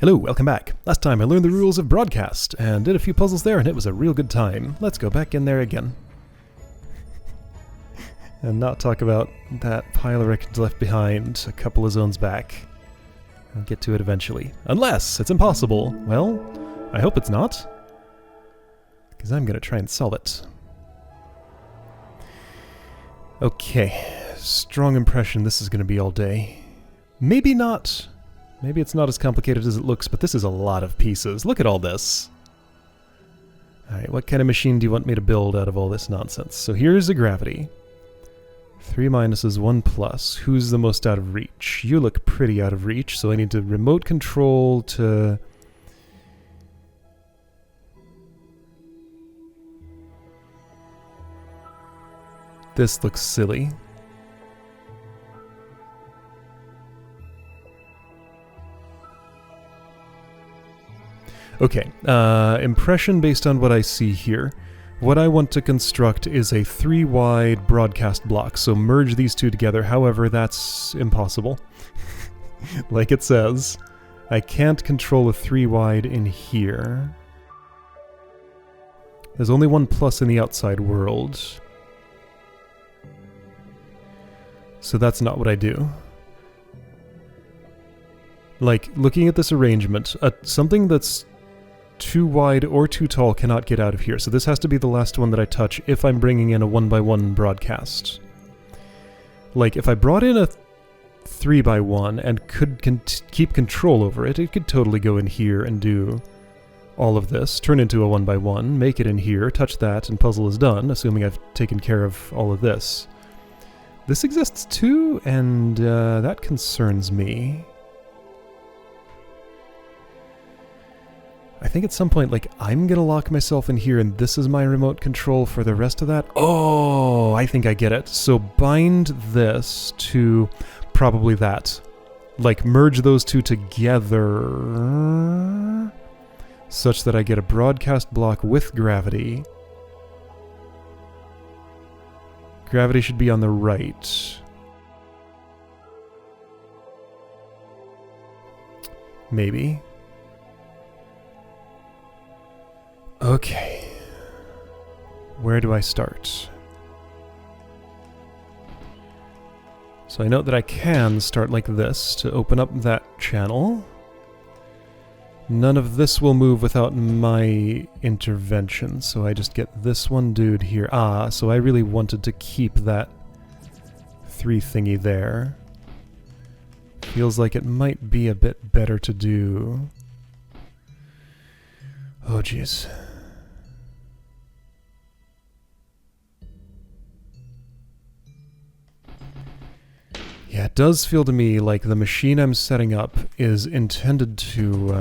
Hello, welcome back. Last time I learned the rules of broadcast and did a few puzzles there and it was a real good time. Let's go back in there again. And not talk about that pile of wreckage left behind a couple of zones back. I'll get to it eventually. Unless it's impossible. Well, I hope it's not. Because I'm going to try and solve it. Okay, strong impression this is going to be all day. Maybe not. Maybe it's not as complicated as it looks, but this is a lot of pieces. Look at all this. Alright, what kind of machine do you want me to build out of all this nonsense? So here's the gravity. 3 minuses, 1 plus. Who's the most out of reach? You look pretty out of reach, so I need to remote control to... This looks silly. Okay, impression based on what I see here. What I want to construct is a 3-wide broadcast block, so merge these two together. However, that's impossible. Like it says, I can't control a 3-wide in here. There's only 1 plus in the outside world. So that's not what I do. Like, looking at this arrangement, something that's too wide or too tall cannot get out of here. So this has to be the last one that I touch if I'm bringing in a 1x1 broadcast. Like, if I brought in a 3x1 and could keep control over it, it could totally go in here and do all of this, turn into a 1x1, make it in here, touch that, and puzzle is done, assuming I've taken care of all of this. This exists too, and that concerns me. I think at some point, like, I'm gonna lock myself in here and this is my remote control for the rest of that. Oh, I think I get it. So bind this to probably that. Like, merge those two together such that I get a broadcast block with gravity. Gravity should be on the right. Maybe. Okay. Where do I start? So I know that I can start like this to open up that channel. None of this will move without my intervention, so I just get this one dude here. Ah, so I really wanted to keep that 3 thingy there. Feels like it might be a bit better to do. Oh, jeez. Yeah, it does feel to me like the machine I'm setting up is intended to,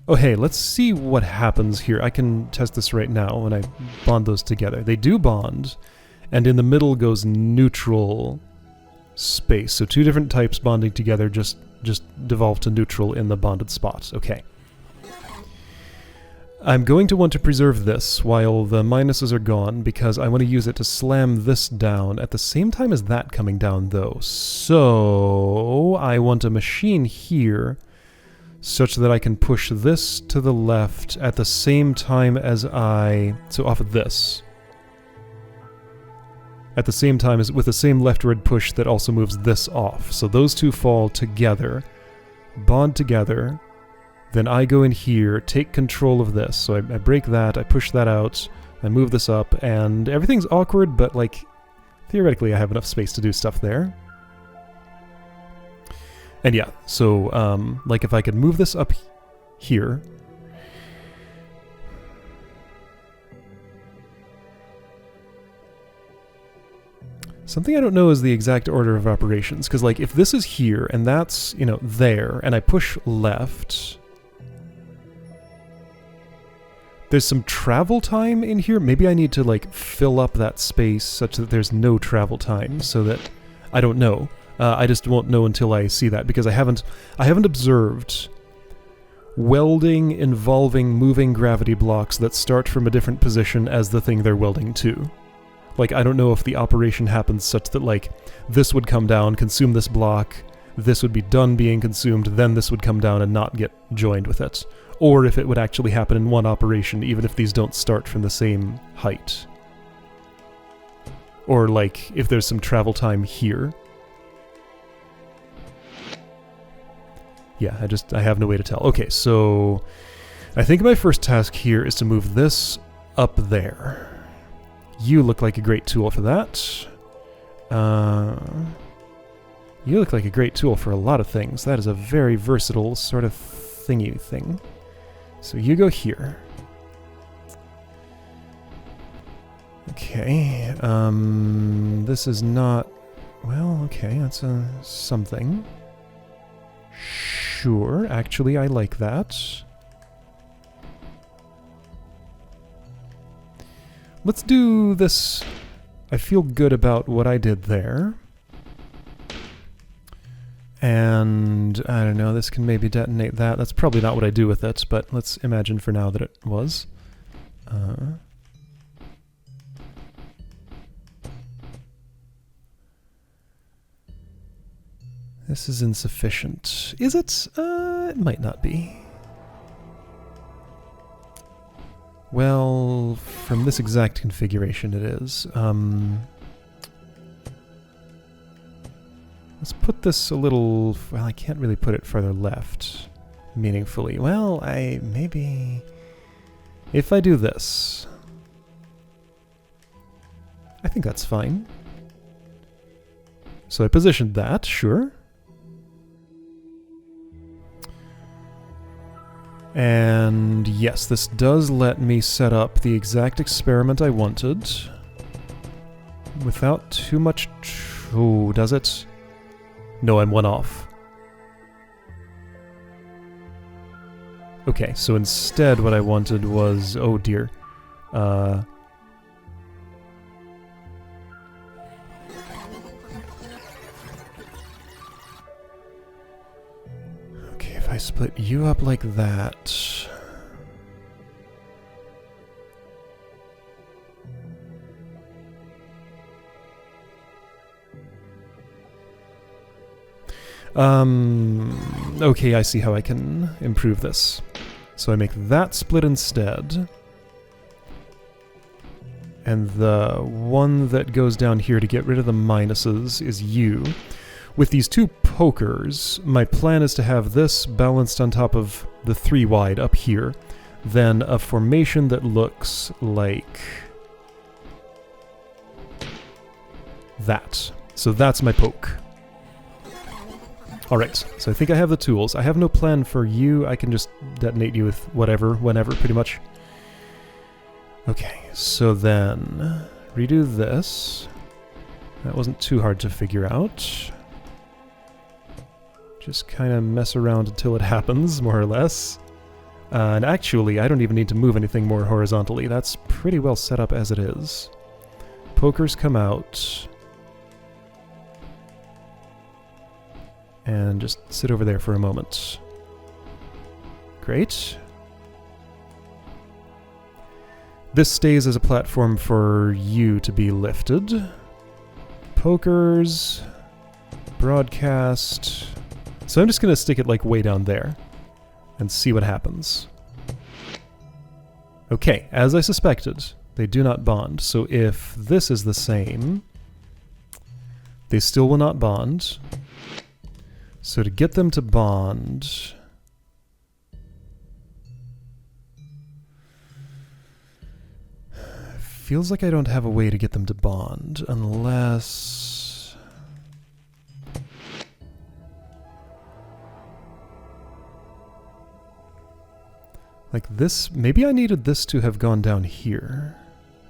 Oh, hey, let's see what happens here. I can test this right now when I bond those together. They do bond, and in the middle goes neutral space. So 2 different types bonding together just devolve to neutral in the bonded spot. Okay. I'm going to want to preserve this while the minuses are gone because I want to use it to slam this down at the same time as that coming down, though. So I want a machine here such that I can push this to the left at the same time as so off of this. At the same time as with the same leftward push that also moves this off. So those two fall together, bond together. Then I go in here, take control of this. So I break that, I push that out, I move this up, and everything's awkward, but like, theoretically I have enough space to do stuff there. And yeah, so, like if I could move this up here. Something I don't know is the exact order of operations, because like if this is here, and that's, you know, there, and I push left... There's some travel time in here. Maybe I need to like fill up that space such that there's no travel time so that I don't know. I just won't know until I see that because I haven't observed welding involving moving gravity blocks that start from a different position as the thing they're welding to. Like I don't know if the operation happens such that like this would come down, consume this block, this would be done being consumed, then this would come down and not get joined with it. Or if it would actually happen in one operation, even if these don't start from the same height. Or like, if there's some travel time here. Yeah, I have no way to tell. Okay, so I think my first task here is to move this up there. You look like a great tool for that. You look like a great tool for a lot of things. That is a very versatile sort of thingy thing. So you go here. Okay, this is not... Well, okay, that's something. Sure, actually I like that. Let's do this. I feel good about what I did there. And, I don't know, this can maybe detonate that. That's probably not what I do with it, but let's imagine for now that it was. This is insufficient. Is it? It might not be. Well, from this exact configuration it is. Let's put this a little... Well, I can't really put it further left meaningfully. Well, maybe... If I do this... I think that's fine. So I positioned that, sure. And yes, this does let me set up the exact experiment I wanted. Without too much... Oh, does it? No, I'm one off. Okay, so instead what I wanted was... Oh dear. Okay, if I split you up like that... Okay, I see how I can improve this. So I make that split instead. And the one that goes down here to get rid of the minuses is you. With these two pokers, my plan is to have this balanced on top of the 3 wide up here. Then a formation that looks like... that. So that's my poke. Alright, so I think I have the tools. I have no plan for you. I can just detonate you with whatever, whenever, pretty much. Okay, so then... redo this. That wasn't too hard to figure out. Just kind of mess around until it happens, more or less. And actually, I don't even need to move anything more horizontally. That's pretty well set up as it is. Pokers come out... and just sit over there for a moment. Great. This stays as a platform for you to be lifted. Pokers. Broadcast. So I'm just going to stick it like way down there and see what happens. Okay, as I suspected, they do not bond. So if this is the same, they still will not bond. So to get them to bond... feels like I don't have a way to get them to bond, unless... like this... maybe I needed this to have gone down here.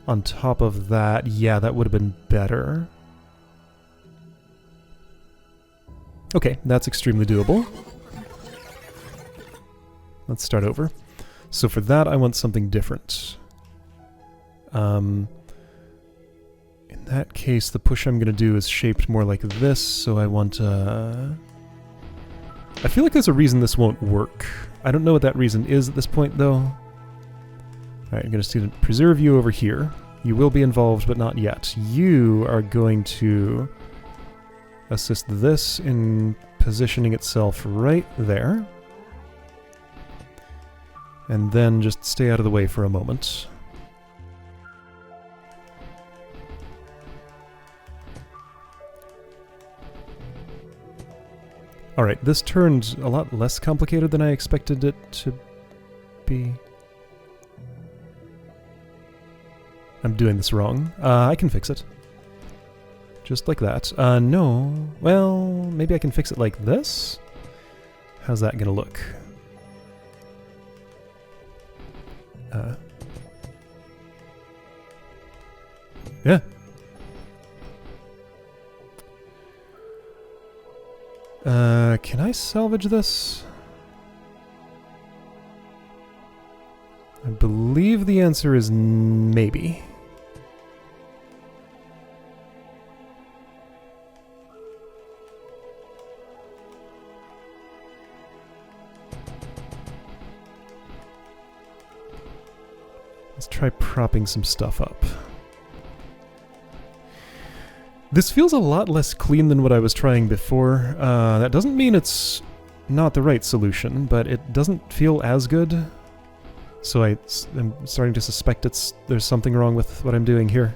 On top of that, yeah, that would have been better. Okay, that's extremely doable. Let's start over. So for that, I want something different. In that case, the push I'm going to do is shaped more like this, so I want I feel like there's a reason this won't work. I don't know what that reason is at this point, though. Alright, I'm going to preserve you over here. You will be involved, but not yet. You are going to... assist this in positioning itself right there. And then just stay out of the way for a moment. Alright, this turned a lot less complicated than I expected it to be. I'm doing this wrong. I can fix it. Just like that. No. Well, maybe I can fix it like this? How's that gonna look? Yeah. Can I salvage this? I believe the answer is maybe. Let's try propping some stuff up. This feels a lot less clean than what I was trying before. That doesn't mean it's not the right solution, but it doesn't feel as good. So I'm starting to suspect there's something wrong with what I'm doing here.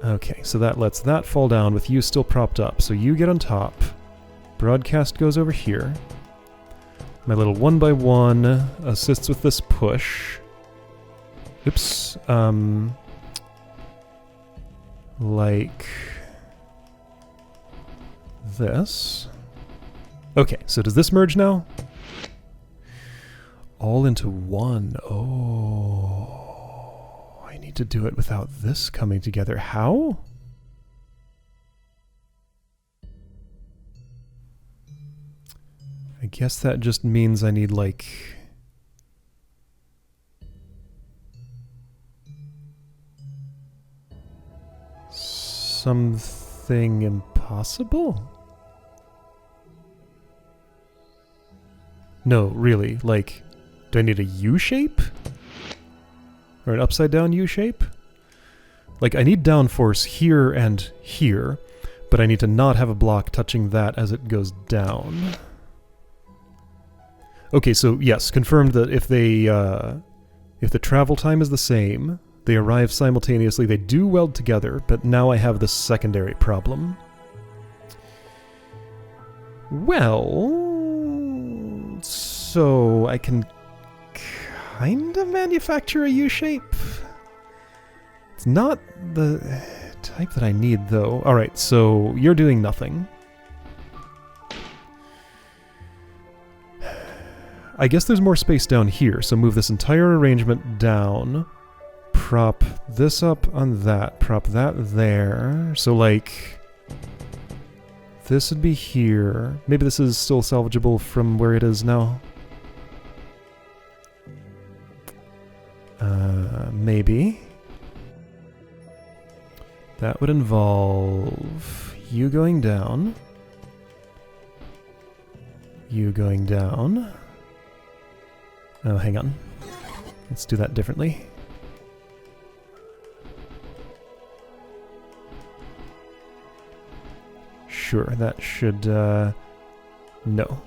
Okay, so that lets that fall down with you still propped up. So you get on top. Broadcast goes over here. My little 1x1 assists with this push. Oops. Like this. Okay, so does this merge now? All into one. Oh, I need to do it without this coming together. How? I guess that just means I need, like... something impossible? No, really, like, do I need a U-shape? Or an upside-down U-shape? Like, I need downforce here and here, but I need to not have a block touching that as it goes down. Okay, so yes, confirmed that if they, if the travel time is the same, they arrive simultaneously, they do weld together, but now I have this secondary problem. Well, so I can kind of manufacture a U-shape. It's not the type that I need, though. Alright, so you're doing nothing. I guess there's more space down here, so move this entire arrangement down. Prop this up on that. Prop that there. So, like... this would be here. Maybe this is still salvageable from where it is now. Maybe. That would involve you going down. You going down. Oh, hang on. Let's do that differently. Sure, that should, no.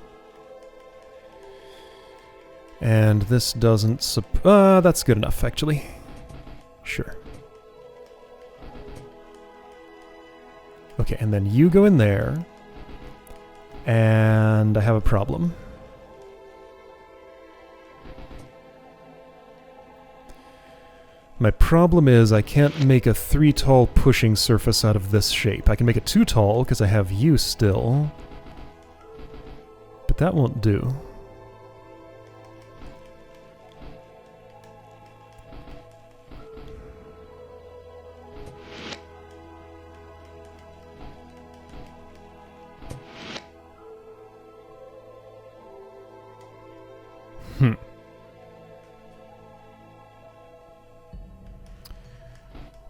And this doesn't that's good enough, actually. Sure. Okay, and then you go in there. And I have a problem. My problem is I can't make a 3 tall pushing surface out of this shape. I can make it 2 tall because I have you still. But that won't do.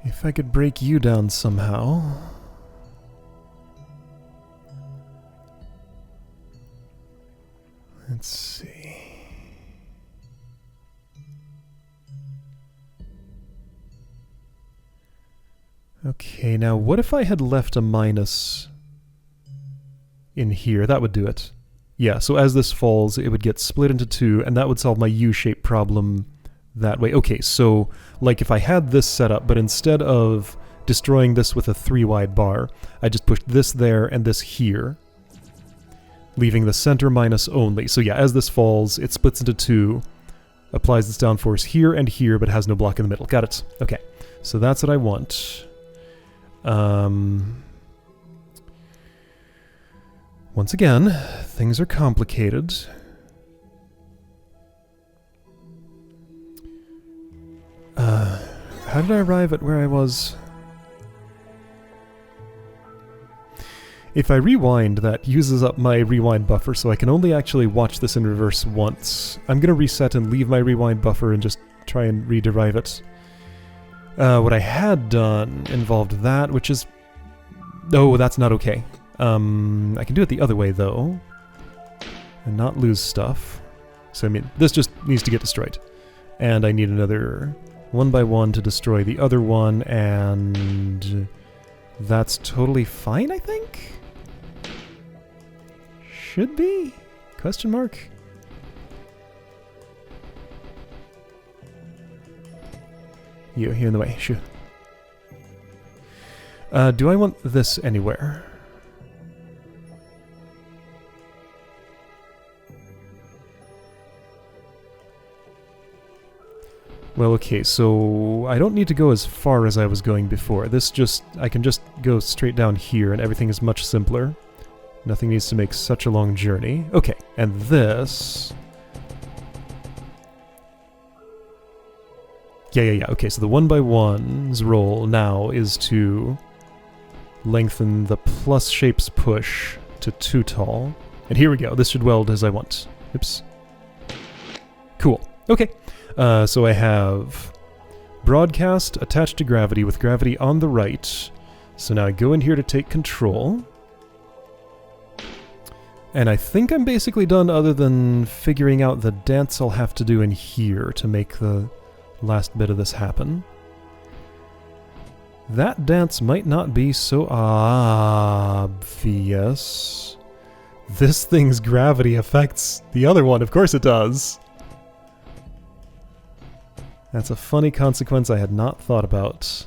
If I could break you down somehow. Let's see. Okay, now what if I had left a minus in here. That would do it. Yeah, so as this falls, it would get split into two, and that would solve my U-shaped problem that way. Okay, so like if I had this set up, but instead of destroying this with a 3-wide bar, I just pushed this there and this here, leaving the center minus only. So yeah, as this falls, it splits into two, applies its downforce here and here, but has no block in the middle. Got it. Okay, so that's what I want. Once again, things are complicated. How did I arrive at where I was? If I rewind, that uses up my rewind buffer, so I can only actually watch this in reverse once. I'm going to reset and leave my rewind buffer and just try and rederive it. What I had done involved that, which is... Oh, that's not okay. I can do it the other way, though, and not lose stuff. So, I mean, this just needs to get destroyed. And I need another 1x1 to destroy the other one, and that's totally fine, I think? Should be? Question mark? You're in the way, sure. Do I want this anywhere? Well, okay, so I don't need to go as far as I was going before. This just... I can just go straight down here and everything is much simpler. Nothing needs to make such a long journey. Okay, and this... Yeah. Okay, so the 1x1's role now is to lengthen the plus shapes push to 2 tall. And here we go. This should weld as I want. Oops. Cool. Okay. So I have broadcast attached to gravity with gravity on the right. So now I go in here to take control. And I think I'm basically done other than figuring out the dance I'll have to do in here to make the last bit of this happen. That dance might not be so obvious. This thing's gravity affects the other one. Of course it does. That's a funny consequence I had not thought about.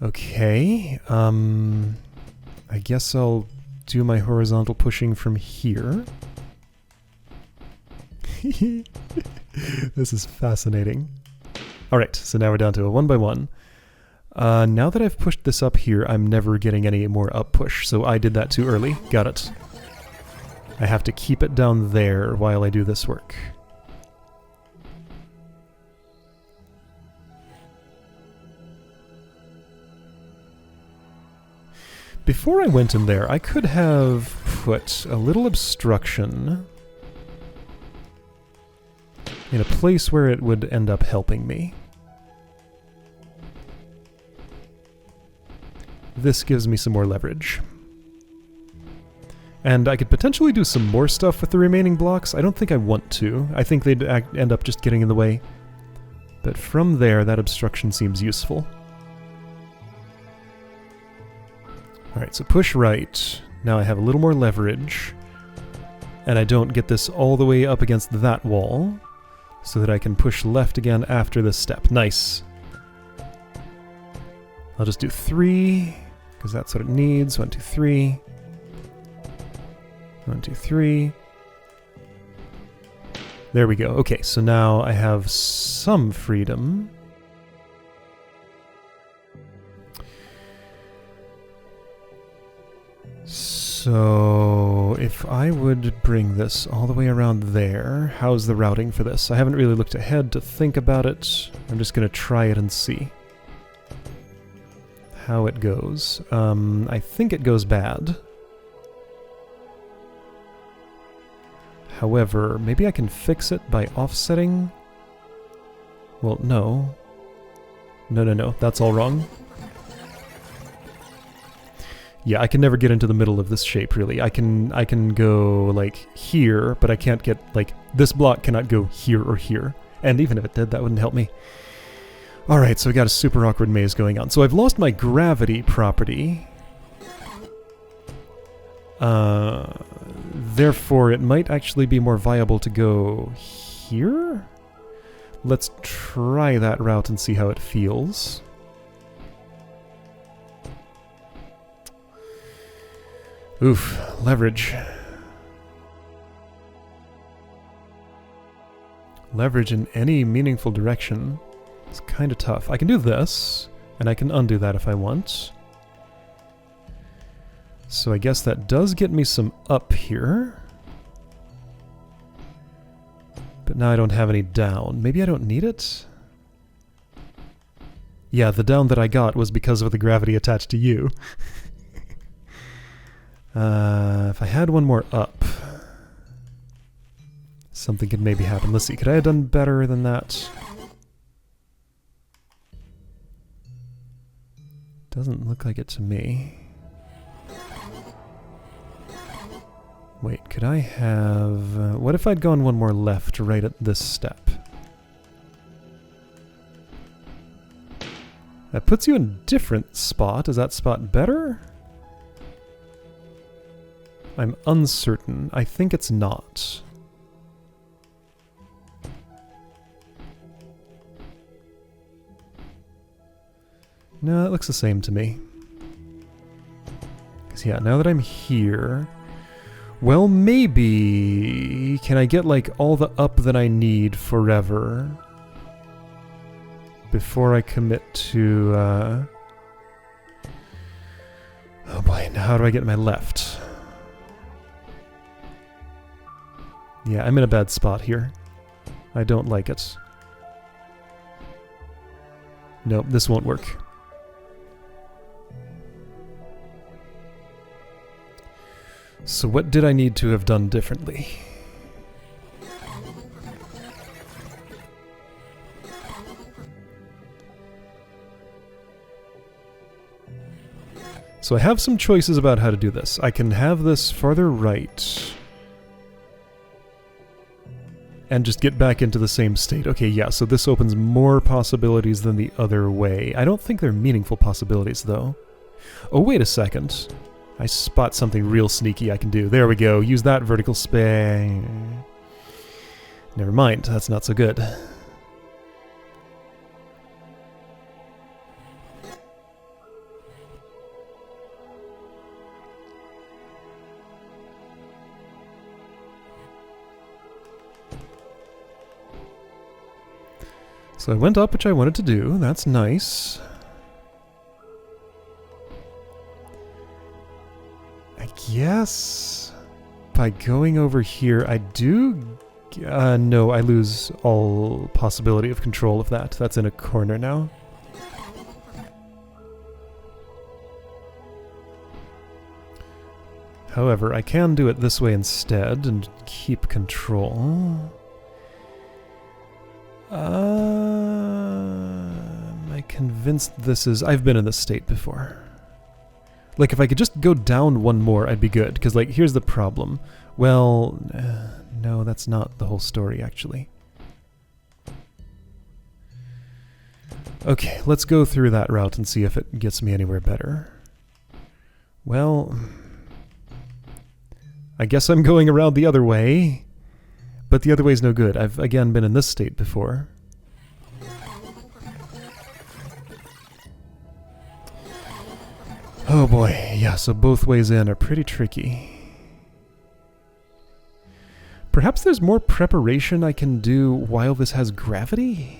Okay, I guess I'll do my horizontal pushing from here. This is fascinating. Alright, so now we're down to a 1x1. Now that I've pushed this up here, I'm never getting any more up push, so I did that too early. Got it. I have to keep it down there while I do this work. Before I went in there, I could have put a little obstruction in a place where it would end up helping me. This gives me some more leverage. And I could potentially do some more stuff with the remaining blocks. I don't think I want to. I think they'd end up just getting in the way. But from there, that obstruction seems useful. Alright, so push right. Now I have a little more leverage. And I don't get this all the way up against that wall, so that I can push left again after this step. Nice. I'll just do 3, because that's what it needs. 1, 2, 3. 1, 2, 3. There we go. Okay, so now I have some freedom. So if I would bring this all the way around there, how's the routing for this? I haven't really looked ahead to think about it. I'm just going to try it and see how it goes. I think it goes bad. However, maybe I can fix it by offsetting? Well, no. No, that's all wrong. Yeah, I can never get into the middle of this shape, really. I can go, like, here, but I can't get, like, this block cannot go here or here. And even if it did, that wouldn't help me. Alright, so we got a super awkward maze going on. So I've lost my gravity property. Therefore, it might actually be more viable to go here? Let's try that route and see how it feels. Oof, leverage. Leverage in any meaningful direction is kind of tough. I can do this, and I can undo that if I want. So I guess that does get me some up here. But now I don't have any down. Maybe I don't need it? Yeah, the down that I got was because of the gravity attached to you. If I had one more up, something could maybe happen. Let's see, could I have done better than that? Doesn't look like it to me. Wait, could I have... what if I'd gone one more left right at this step? That puts you in a different spot. Is that spot better? I'm uncertain. I think it's not. No, it looks the same to me. Because yeah, now that I'm here... well, maybe... can I get, like, all the up that I need forever? Before I commit to, oh boy, now how do I get my left? Yeah, I'm in a bad spot here. I don't like it. Nope, this won't work. So what did I need to have done differently? So I have some choices about how to do this. I can have this farther right and just get back into the same state. Okay, yeah, so this opens more possibilities than the other way. I don't think they're meaningful possibilities, though. Oh, wait a second. I spot something real sneaky I can do. There we go. Use that vertical span. Never mind. That's not so good. So I went up, which I wanted to do. That's nice. I guess by going over here, I do... no, I lose all possibility of control of that. That's in a corner now. However, I can do it this way instead and keep control. Am I convinced this is... I've been in this state before. Like, if I could just go down one more, I'd be good. Because, like, here's the problem. Well, no, that's not the whole story, actually. Okay, let's go through that route and see if it gets me anywhere better. Well, I guess I'm going around the other way. But the other way's no good. I've, again, been in this state before. Oh boy, yeah, so both ways in are pretty tricky. Perhaps there's more preparation I can do while this has gravity?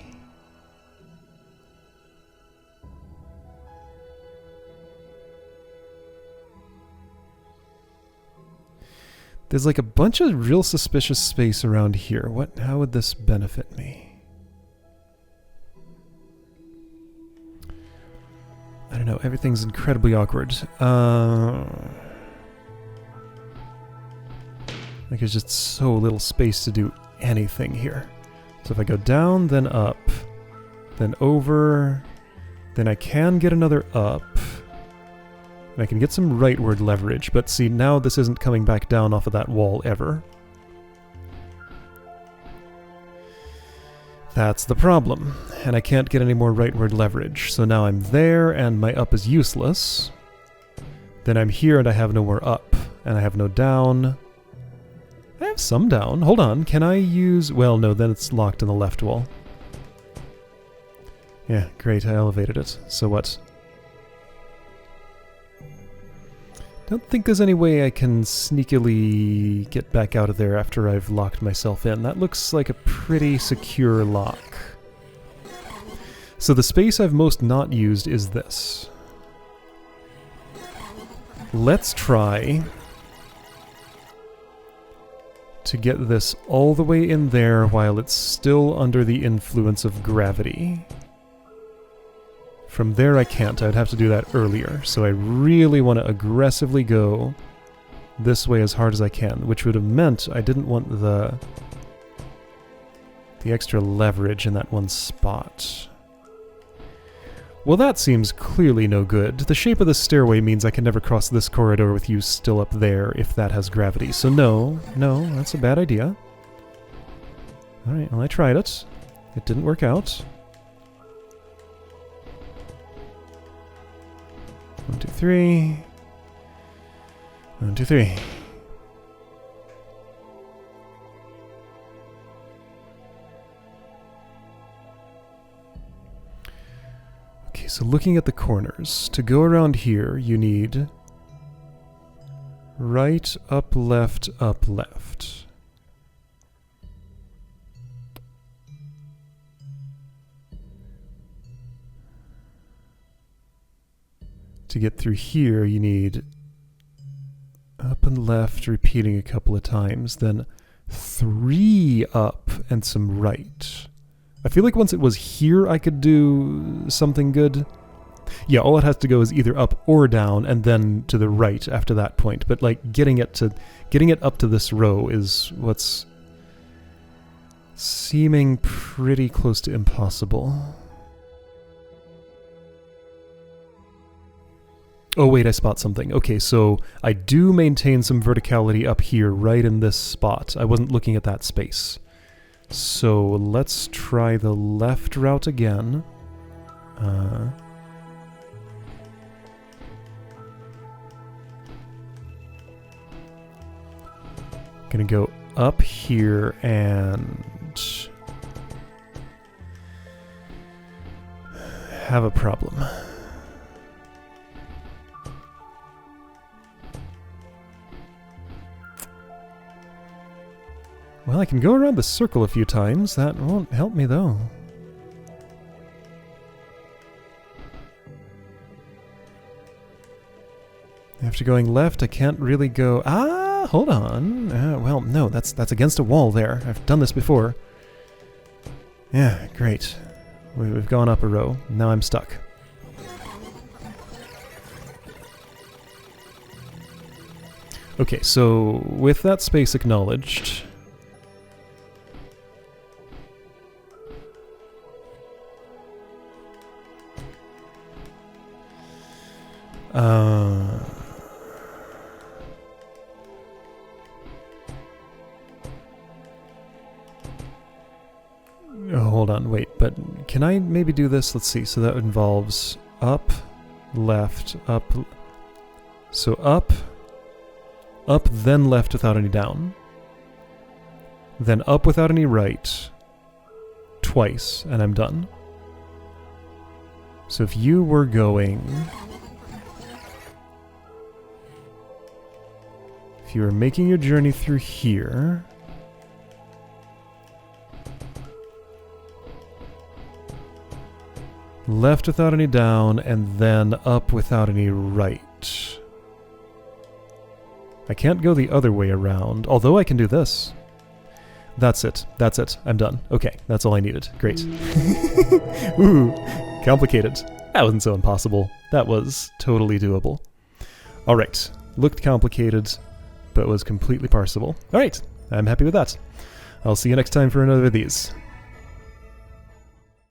There's like a bunch of real suspicious space around here. How would this benefit me? I don't know, everything's incredibly awkward. Like there's just so little space to do anything here. So if I go down, then up, then over, then I can get another up. And I can get some rightward leverage, but see, now this isn't coming back down off of that wall ever. That's the problem, and I can't get any more rightward leverage. So now I'm there, and my up is useless. Then I'm here, and I have no more up, and I have no down. I have some down. Hold on, can I use... Well, no, then it's locked in the left wall. Yeah, great, I elevated it. So what? Don't think there's any way I can sneakily get back out of there after I've locked myself in. That looks like a pretty secure lock. So the space I've most not used is this. Let's try to get this all the way in there while it's still under the influence of gravity. From there I can't. I'd have to do that earlier. So I really want to aggressively go this way as hard as I can, which would have meant I didn't want the extra leverage in that one spot. Well, that seems clearly no good. The shape of the stairway means I can never cross this corridor with you still up there if that has gravity. So no, that's a bad idea. Alright, well I tried it. It didn't work out. 1, 2, 3. 1, 2, 3. Okay, so looking at the corners, to go around here, you need right, up, left, up, left. To get through here, you need up and left, repeating a couple of times, then 3 up and some right. I feel like once it was here, I could do something good. Yeah, all it has to go is either up or down, and then to the right after that point. But like getting it up to this row is what's seeming pretty close to impossible. Oh wait, I spot something. Okay, so I do maintain some verticality up here, right in this spot. I wasn't looking at that space. So let's try the left route again. Gonna go up here and have a problem. Well, I can go around the circle a few times. That won't help me, though. After going left, I can't really go... Ah, hold on. Well, no, that's against a wall there. I've done this before. Yeah, great. We've gone up a row. Now I'm stuck. Okay, so with that space acknowledged... Oh, hold on, wait, but can I maybe do this? Let's see, so that involves up, left, up, so up, then left without any down, then up without any right, twice, and I'm done. So if you were going... If you were making your journey through here... Left without any down, and then up without any right. I can't go the other way around, although I can do this. That's it. That's it. I'm done. Okay, that's all I needed. Great. Ooh, complicated. That wasn't so impossible. That was totally doable. Alright, looked complicated, but was completely parsable. Alright, I'm happy with that. I'll see you next time for another of these.